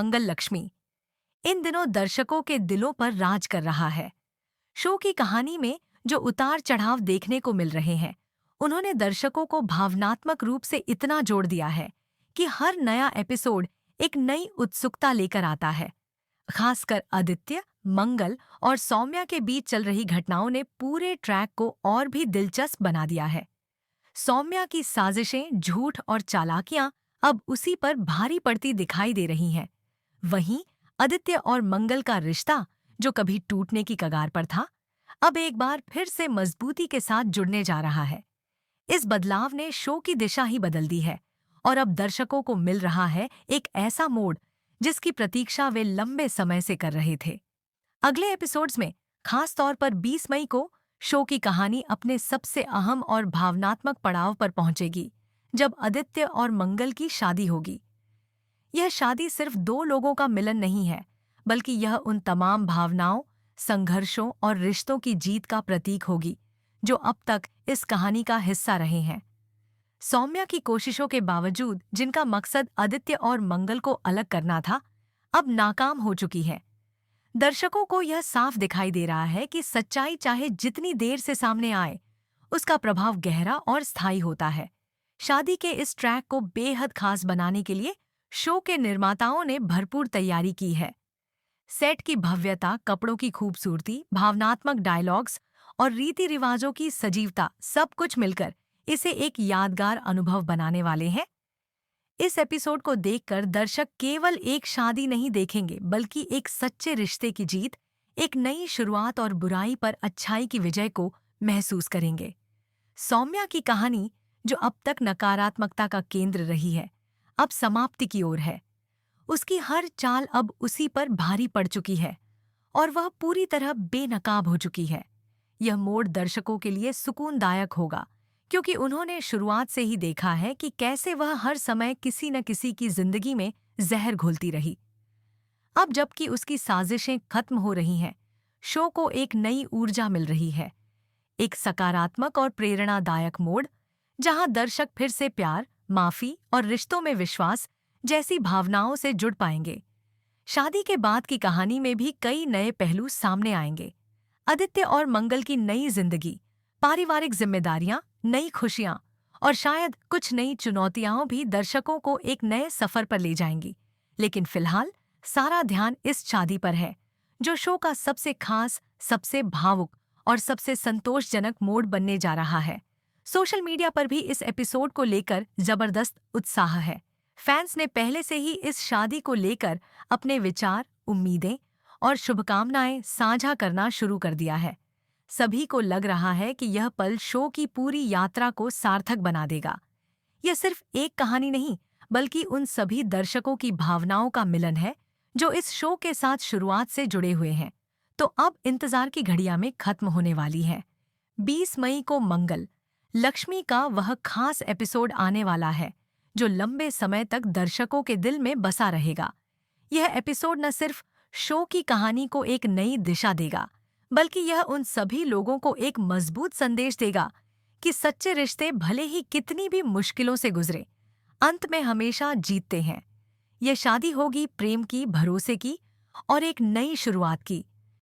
मंगल लक्ष्मी इन दिनों दर्शकों के दिलों पर राज कर रहा है। शो की कहानी में जो उतार चढ़ाव देखने को मिल रहे हैं, उन्होंने दर्शकों को भावनात्मक रूप से इतना जोड़ दिया है कि हर नया एपिसोड एक नई उत्सुकता लेकर आता है। खासकर आदित्य, मंगल और सौम्या के बीच चल रही घटनाओं ने पूरे ट्रैक को और भी दिलचस्प बना दिया है। सौम्या की साजिशें, झूठ और चालाकियां अब उसी पर भारी पड़ती दिखाई दे रही हैं। वहीं आदित्य और मंगल का रिश्ता, जो कभी टूटने की कगार पर था, अब एक बार फिर से मजबूती के साथ जुड़ने जा रहा है। इस बदलाव ने शो की दिशा ही बदल दी है और अब दर्शकों को मिल रहा है एक ऐसा मोड़ जिसकी प्रतीक्षा वे लंबे समय से कर रहे थे। अगले एपिसोड्स में, खास तौर पर 20 मई को, शो की कहानी अपने सबसे अहम और भावनात्मक पड़ाव पर पहुंचेगी, जब आदित्य और मंगल की शादी होगी। यह शादी सिर्फ दो लोगों का मिलन नहीं है, बल्कि यह उन तमाम भावनाओं, संघर्षों और रिश्तों की जीत का प्रतीक होगी जो अब तक इस कहानी का हिस्सा रहे हैं। सौम्या की कोशिशों के बावजूद, जिनका मकसद आदित्य और मंगल को अलग करना था, अब नाकाम हो चुकी है। दर्शकों को यह साफ दिखाई दे रहा है कि सच्चाई चाहे जितनी देर से सामने आए, उसका प्रभाव गहरा और स्थायी होता है। शादी के इस ट्रैक को बेहद खास बनाने के लिए शो के निर्माताओं ने भरपूर तैयारी की है। सेट की भव्यता, कपड़ों की खूबसूरती, भावनात्मक डायलॉग्स और रीति रिवाजों की सजीवता, सब कुछ मिलकर इसे एक यादगार अनुभव बनाने वाले हैं। इस एपिसोड को देखकर दर्शक केवल एक शादी नहीं देखेंगे, बल्कि एक सच्चे रिश्ते की जीत, एक नई शुरुआत और बुराई पर अच्छाई की विजय को महसूस करेंगे। सौम्या की कहानी, जो अब तक नकारात्मकता का केंद्र रही है, अब समाप्ति की ओर है। उसकी हर चाल अब उसी पर भारी पड़ चुकी है और वह पूरी तरह बेनकाब हो चुकी है। यह मोड़ दर्शकों के लिए सुकूनदायक होगा, क्योंकि उन्होंने शुरुआत से ही देखा है कि कैसे वह हर समय किसी न किसी की जिंदगी में जहर घोलती रही। अब जबकि उसकी साजिशें खत्म हो रही हैं, शो को एक नई ऊर्जा मिल रही है, एक सकारात्मक और प्रेरणादायक मोड़, जहां दर्शक फिर से प्यार, माफी और रिश्तों में विश्वास जैसी भावनाओं से जुड़ पाएंगे। शादी के बाद की कहानी में भी कई नए पहलू सामने आएंगे। आदित्य और मंगल की नई जिंदगी, पारिवारिक जिम्मेदारियां, नई खुशियां और शायद कुछ नई चुनौतियां भी दर्शकों को एक नए सफर पर ले जाएंगी। लेकिन फिलहाल सारा ध्यान इस शादी पर है, जो शो का सबसे खास, सबसे भावुक और सबसे संतोषजनक मोड़ बनने जा रहा है। सोशल मीडिया पर भी इस एपिसोड को लेकर जबरदस्त उत्साह है। फैंस ने पहले से ही इस शादी को लेकर अपने विचार, उम्मीदें और शुभकामनाएं साझा करना शुरू कर दिया है। सभी को लग रहा है कि यह पल शो की पूरी यात्रा को सार्थक बना देगा। यह सिर्फ एक कहानी नहीं, बल्कि उन सभी दर्शकों की भावनाओं का मिलन है जो इस शो के साथ शुरुआत से जुड़े हुए हैं। तो अब इंतजार की घड़ियां में खत्म होने वाली है। 20 मई को मंगल लक्ष्मी का वह खास एपिसोड आने वाला है, जो लंबे समय तक दर्शकों के दिल में बसा रहेगा। यह एपिसोड न सिर्फ शो की कहानी को एक नई दिशा देगा, बल्कि यह उन सभी लोगों को एक मजबूत संदेश देगा कि सच्चे रिश्ते भले ही कितनी भी मुश्किलों से गुजरे, अंत में हमेशा जीतते हैं। यह शादी होगी प्रेम की, भरोसे की और एक नई शुरुआत की,